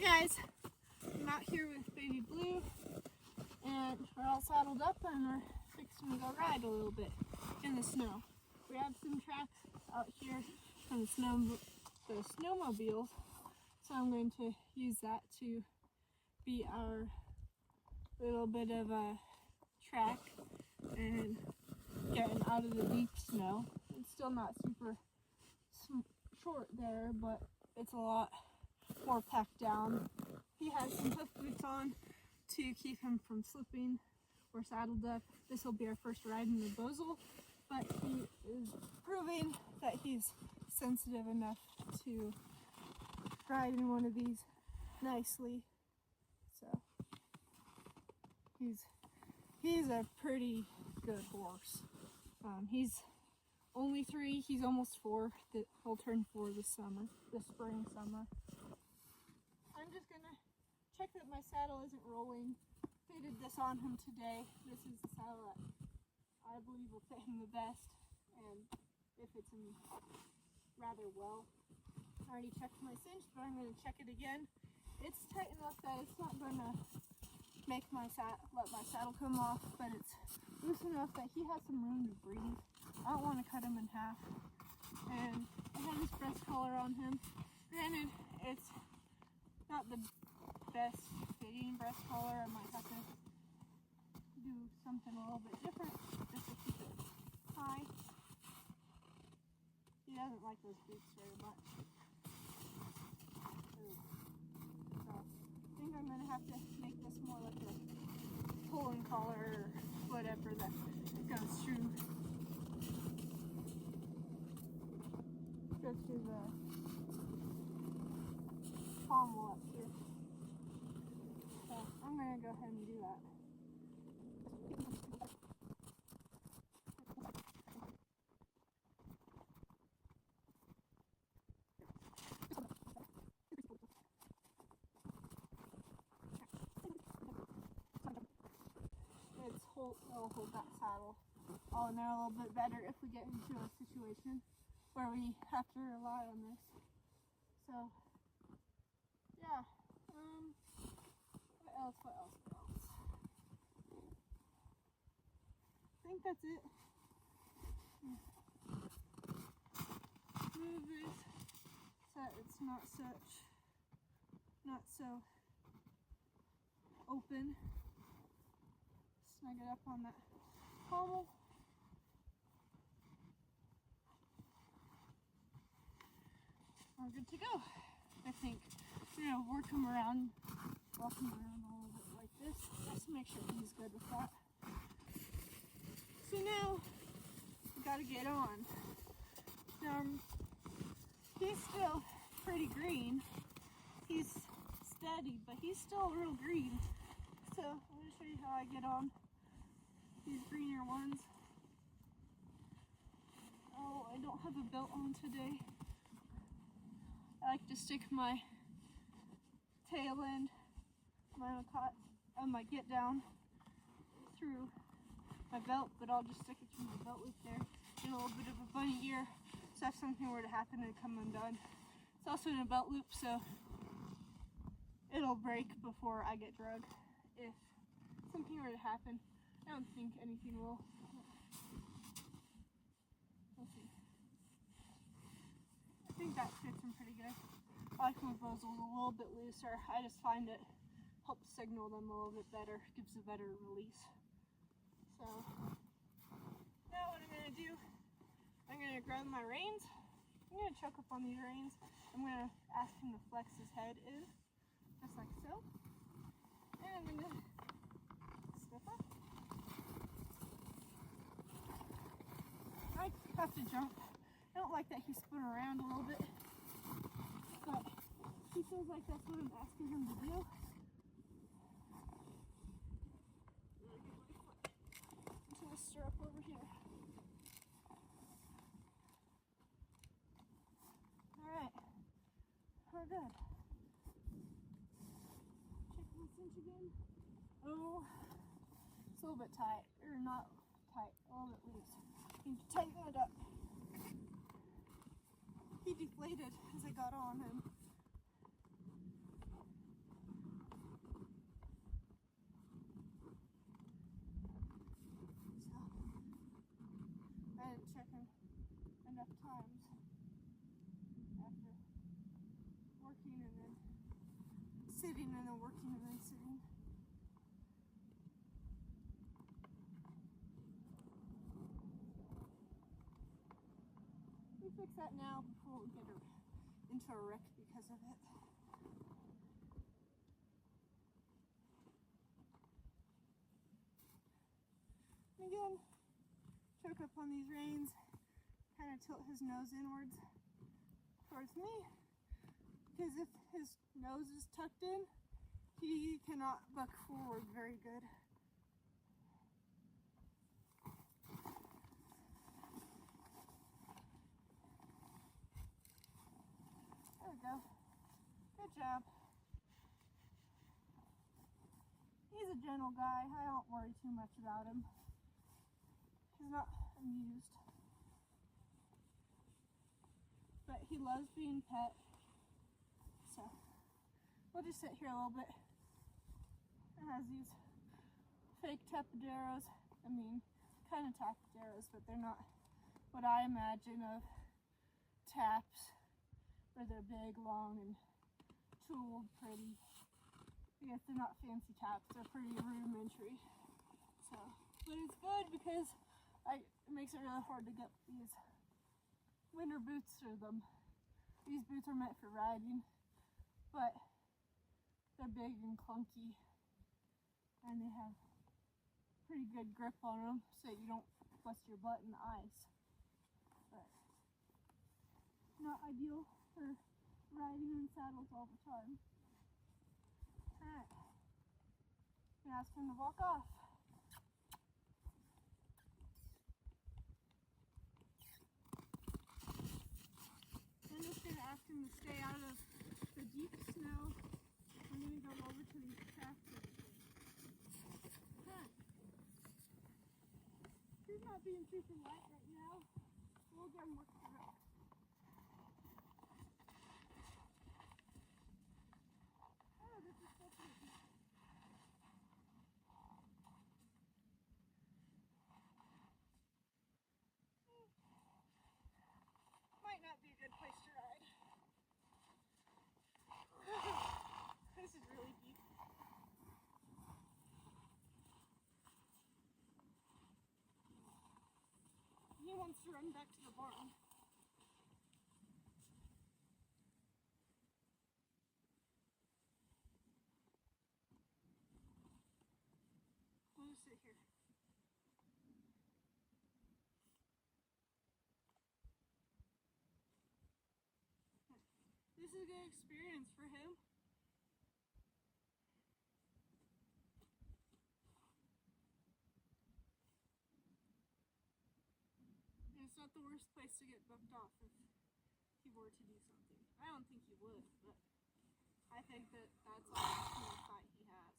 guys, I'm out here with baby Blue and we're all saddled up and we're fixing to go ride a little bit in the snow. We have some tracks out here from the snowmobiles, so I'm going to use that to be our little bit of a track and getting out of the deep snow. It's still not super short there, but it's a lot more packed down. He has some hoof boots on to keep him from slipping. We're saddled up. This will be our first ride in the Bozel, but he is proving that he's sensitive enough to ride in one of these nicely. So he's a pretty good horse. He's only 3, he's almost 4. He'll turn 4 this summer, spring, summer. I'm just gonna check that my saddle isn't rolling. Fitted this on him today. This is the saddle that I believe will fit him the best, and it fits him rather well. I already checked my cinch, but I'm gonna check it again. It's tight enough that it's not gonna make let my saddle come off, but it's loose enough that he has some room to breathe. I don't want to cut him in half. And I have this breast collar on him. Granted, it's not the best fitting breast collar. I might have to do something a little bit different just to keep it high. He doesn't like those boots very much. So I think I'm going to have to make this more like a pulling collar or whatever that goes through the pommel up here. So I'm going to go ahead and do that. It'll hold that saddle all in there a little bit better if we get into a situation where we have to rely on this. So, yeah. What else? I think that's it. Move this so it's not so open. Snug it up on that pommel. We're good to go, I think. Walk him around a little bit like this, just to make sure he's good with that. So now, we gotta get on. Now, he's still pretty green. He's steady, but he's still real green. So, I'm gonna show you how I get on these greener ones. Oh, I don't have a belt on today. I like to stick my tail end, my get down through my belt, but I'll just stick it through my belt loop there. Get a little bit of a bunny ear, so if something were to happen, it'd come undone. It's also in a belt loop, so it'll break before I get drug. If something were to happen, I don't think anything will. We'll see. I think that fits him pretty good. I like my Bozels a little bit looser. I just find it helps signal them a little bit better, gives a better release. So now what I'm going to do, I'm going to grab my reins. I'm going to choke up on these reins. I'm going to ask him to flex his head in, just like so. And I'm going to step up. I have to jump. I don't like that he spun around a little bit, but he feels like that's what I'm asking him to do. Into the stirrup over here. Alright, we're good. Check my cinch again. Oh, it's a little bit tight, or not tight, a little bit loose. Need to tighten it up. He deflated as I got on him. sitting and then working and then sitting. We fix that now before we get her into a wreck because of it. Again, choke up on these reins, kind of tilt his nose inwards towards me, because if his nose is tucked in, he cannot buck forward very good. There we go. Good job. He's a gentle guy. I don't worry too much about him. He's not amused. But he loves being pet. So we'll just sit here a little bit. It has these fake tapaderos. I mean, kind of tapaderos, but they're not what I imagine of taps, where they're big, long, and tooled pretty. I guess they're not fancy taps. They're pretty rudimentary. So, but it's good because it makes it really hard to get these winter boots through them. These boots are meant for riding, but they're big and clunky, and they have pretty good grip on them so you don't bust your butt in the ice. But not ideal for riding in saddles all the time. Alright, now it's time to walk off. I'm just going to ask him to stay out of the deep snow. I'm going to go over to these tracks. He's not being super light right now. We'll get him worked through it. Oh, this is so pretty. Might not be a good place to ride. This is really deep. He wants to run back to the barn. We'll just sit here. This is a good experience for him. And it's not the worst place to get bucked off if he were to do something. I don't think he would, but I think that that's all the small fight he has.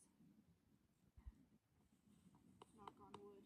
Knock on wood.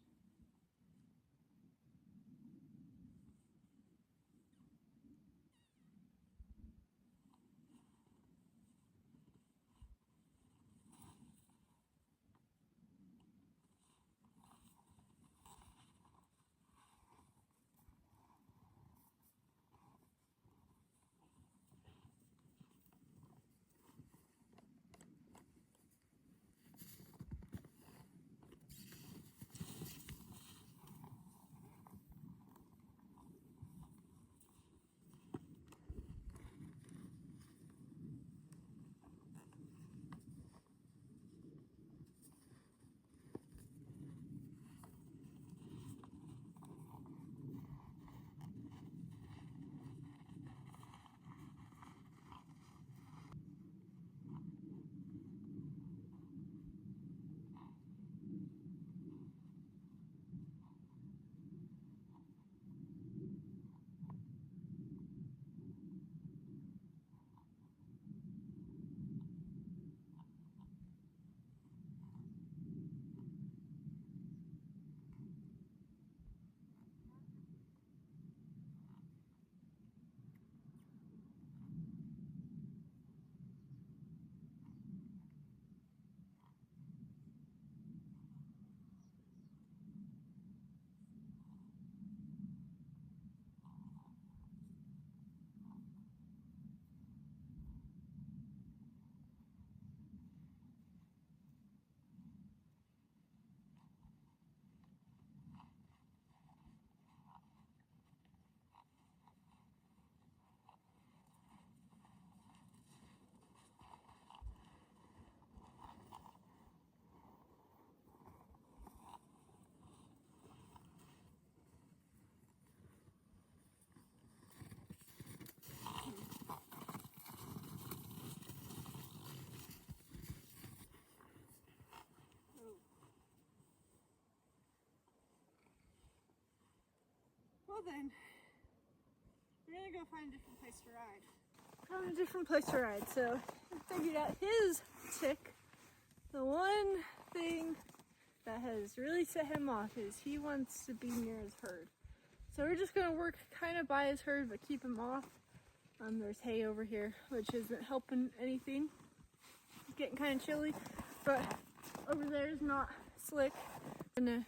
Well then, we're gonna go find a different place to ride. Found a different place to ride, so I figured out his tick. The one thing that has really set him off is he wants to be near his herd. So we're just gonna work kind of by his herd, but keep him off. There's hay over here, which isn't helping anything. It's getting kind of chilly, but over there is not slick. I'm gonna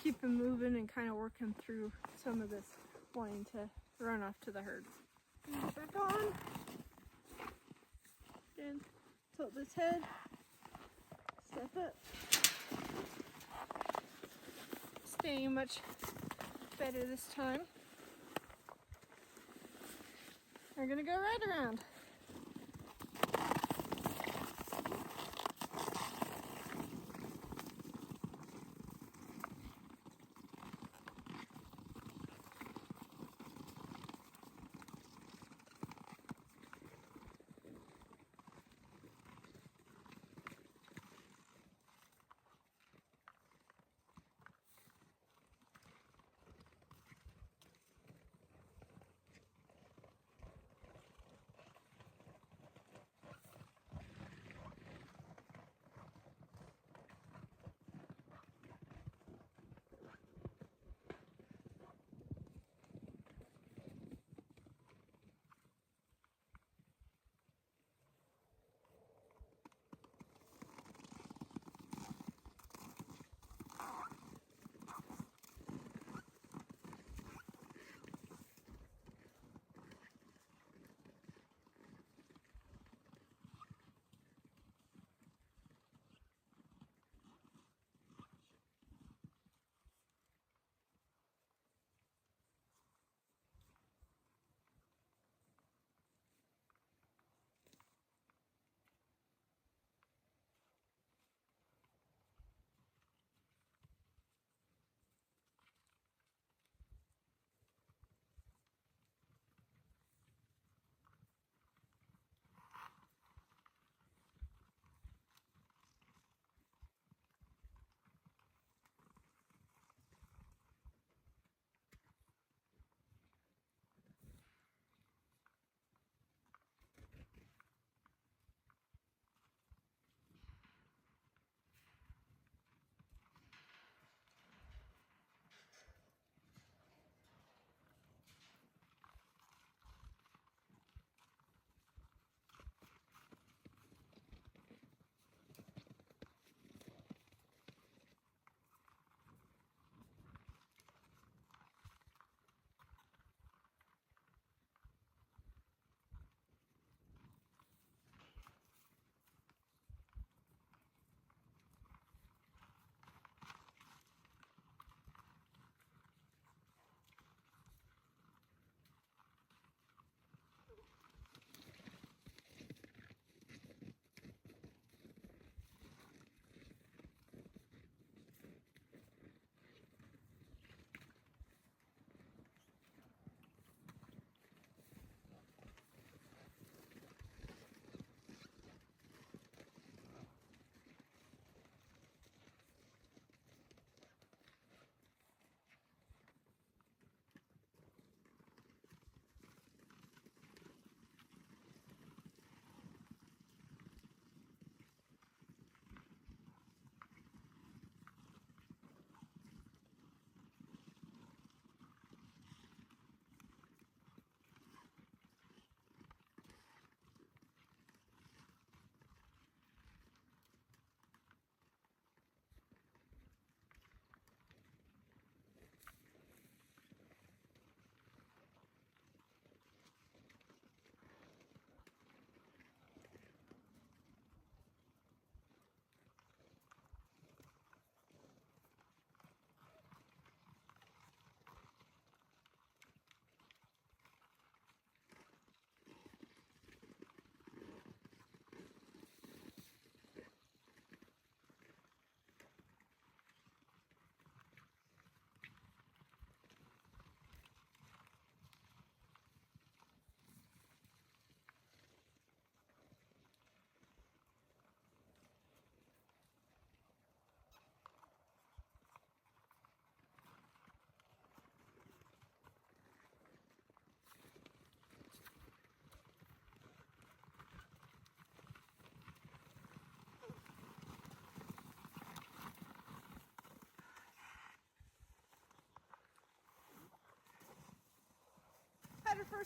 keep him moving and kind of work him through some of this wanting to run off to the herd. Back on. Again, tilt this head. Step up. Staying much better this time. We're gonna go right around.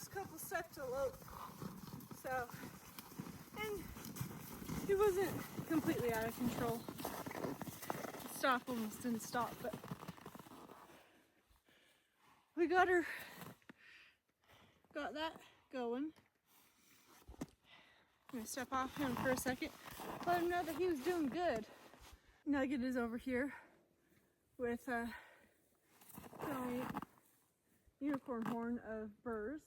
first couple steps to Lope. So, and he wasn't completely out of control. Stop almost didn't stop, but we got that going. I'm gonna step off him for a second, let him know that he was doing good. Nugget is over here with a giant unicorn horn of burrs,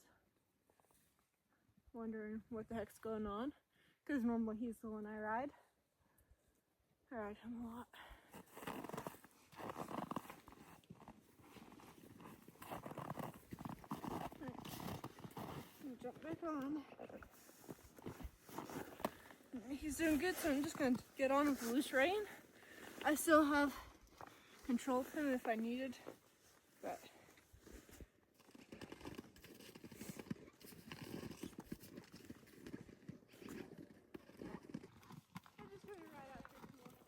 wondering what the heck's going on, because normally he's the one I ride. I ride him a lot. Jump back on. He's doing good, so I'm just going to get on with the loose rein. I still have control of him if I needed, but I'm just going to ride out here tomorrow.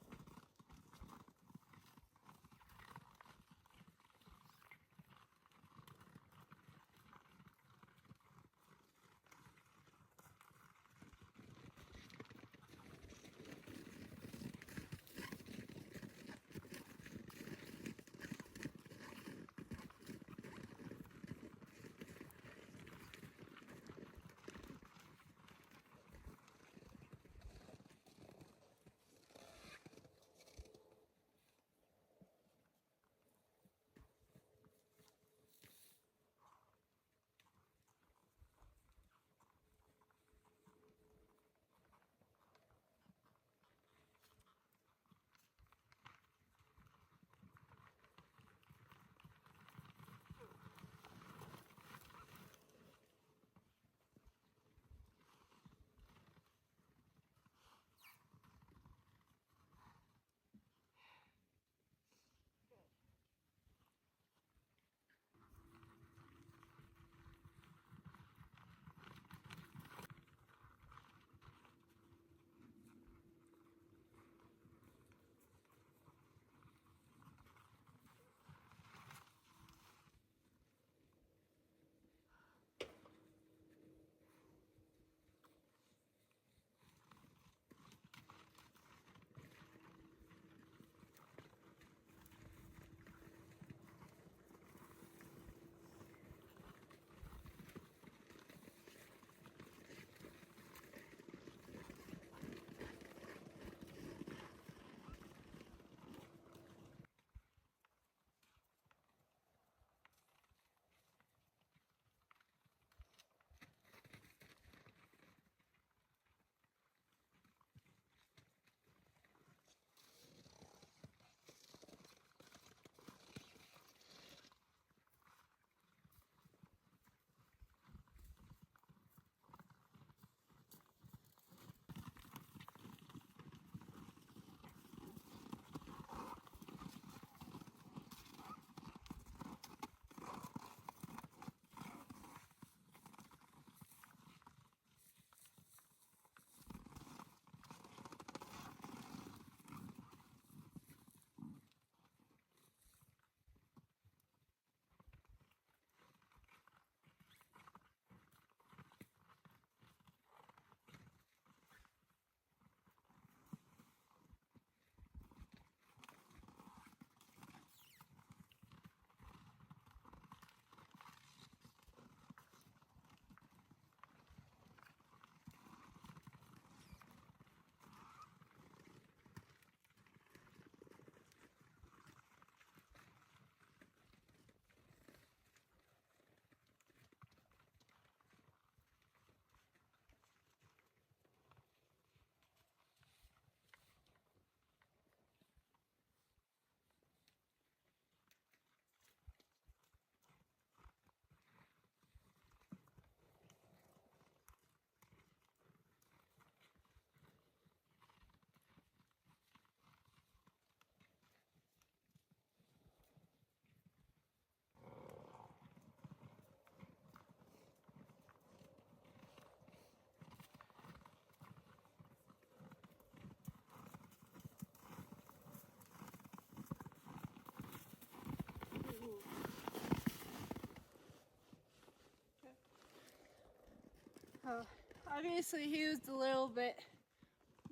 Obviously he was a little bit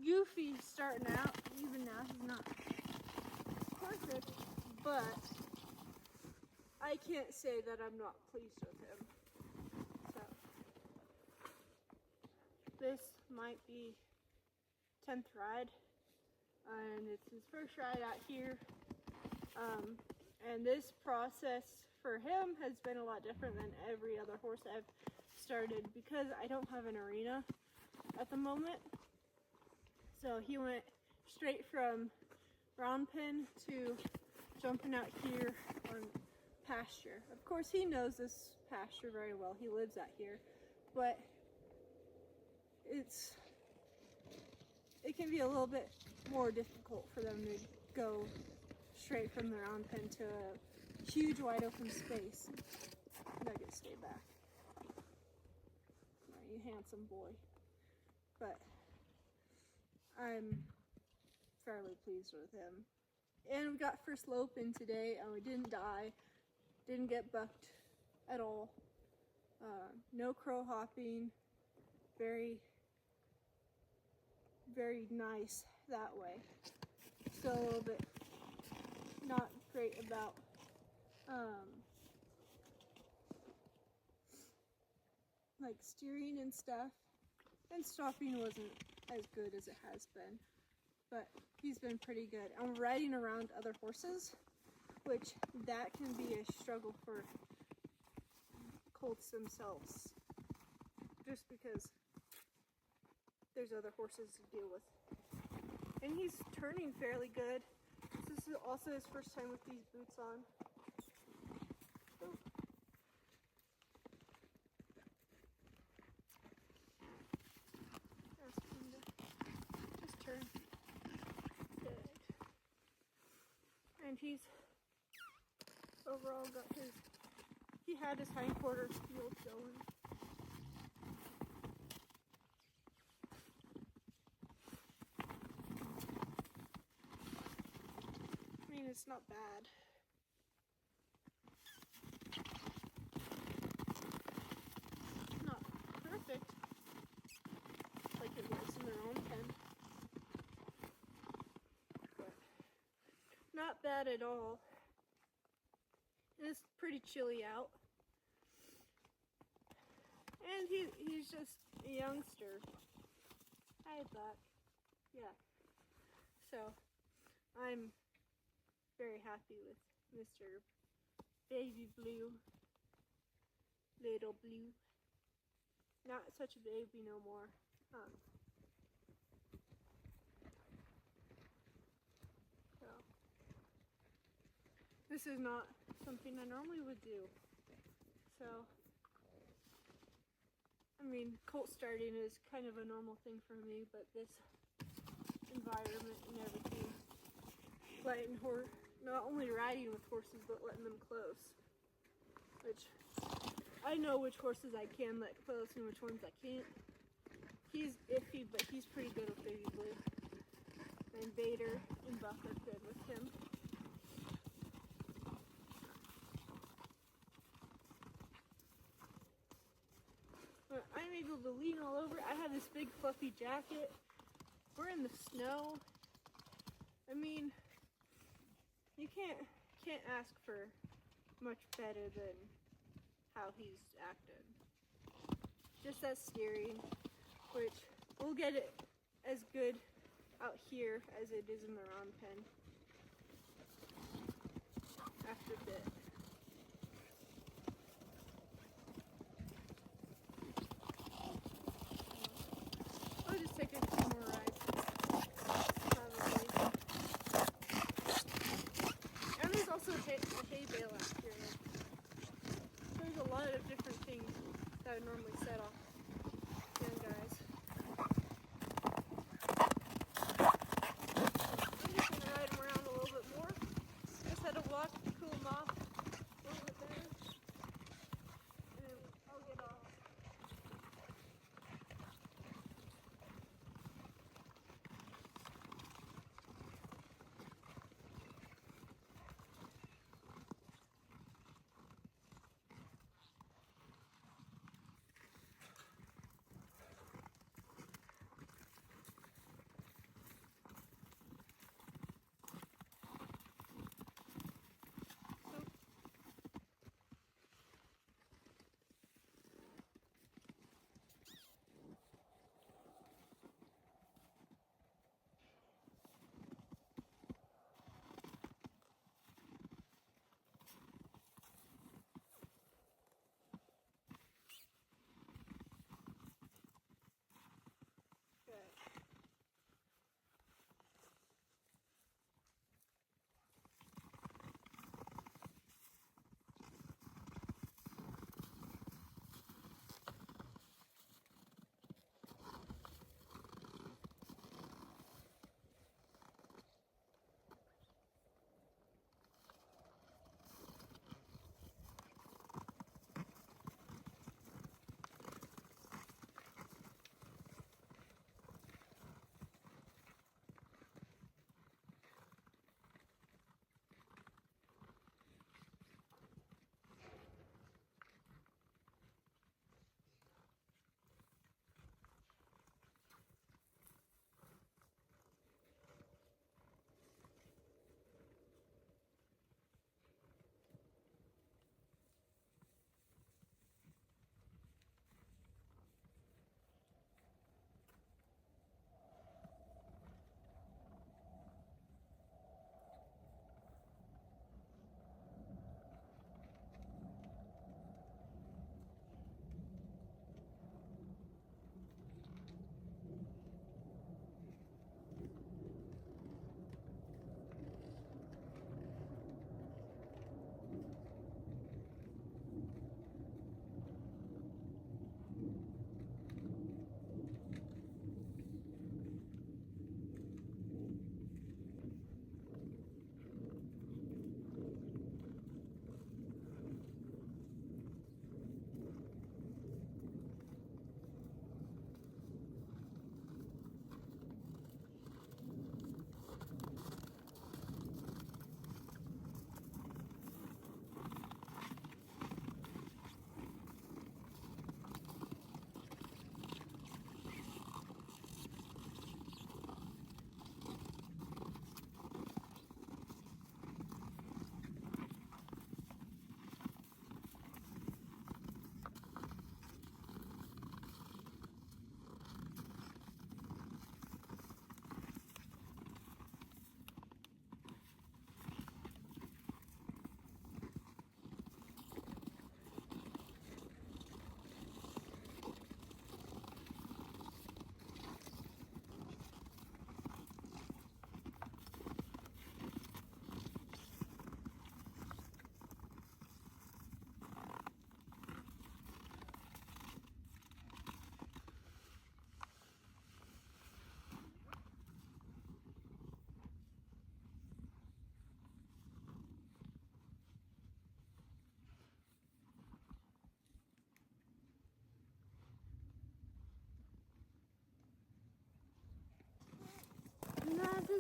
goofy starting out. Even now he's not perfect, but I can't say that I'm not pleased with him. So this might be 10th ride, and it's his first ride out here. And this process for him has been a lot different than every other horse I've started because I don't have an arena at the moment. So he went straight from round pen to jumping out here on pasture. Of course he knows this pasture very well. He lives out here, but it can be a little bit more difficult for them to go straight from the round pen to a huge wide open space. Nugget, stay back. You handsome boy. But I'm fairly pleased with him. And we got first Lope in today, and we didn't die, didn't get bucked at all. No crow hopping, very, very nice that way. Still a little bit not great about like steering and stuff, and stopping wasn't as good as it has been, but he's been pretty good. I'm riding around other horses, which that can be a struggle for colts themselves, just because there's other horses to deal with. And he's turning fairly good. This is also his first time with these boots on. Oh. Ask him to just turn. Good. And he's overall got he had his hindquarters field going. I mean, it's not bad. Not perfect like it was in their own pen, but not bad at all. And it's pretty chilly out, and he's just a youngster. Hi, Buck. Yeah. So I'm very happy with Mr. Baby Blue, Little Blue. Not such a baby no more. So this is not something I normally would do. So I mean, colt starting is kind of a normal thing for me, but this environment and everything, letting not only riding with horses, but letting them close, which I know which horses I can let close and which ones I can't. He's iffy, but he's pretty good with Baby Blue. And Vader and Buck are good with him. But I'm able to lean all over. I have this big fluffy jacket. We're in the snow. I mean, you can't ask for much better than how he's acted. Just that steering, which we'll get it as good out here as it is in the round pen after a bit. I'll just take a few more rides, probably. And there's also a hay bale out here. There's a lot of different things that would normally set off young guys. I'm just going to ride them around a little bit more. Just had to walk to cool them off.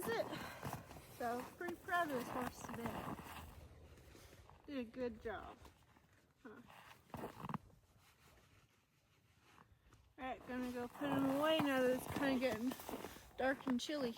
is it. So, pretty proud of this horse today. Did a good job. Alright, gonna go put him away now that it's kind of getting dark and chilly.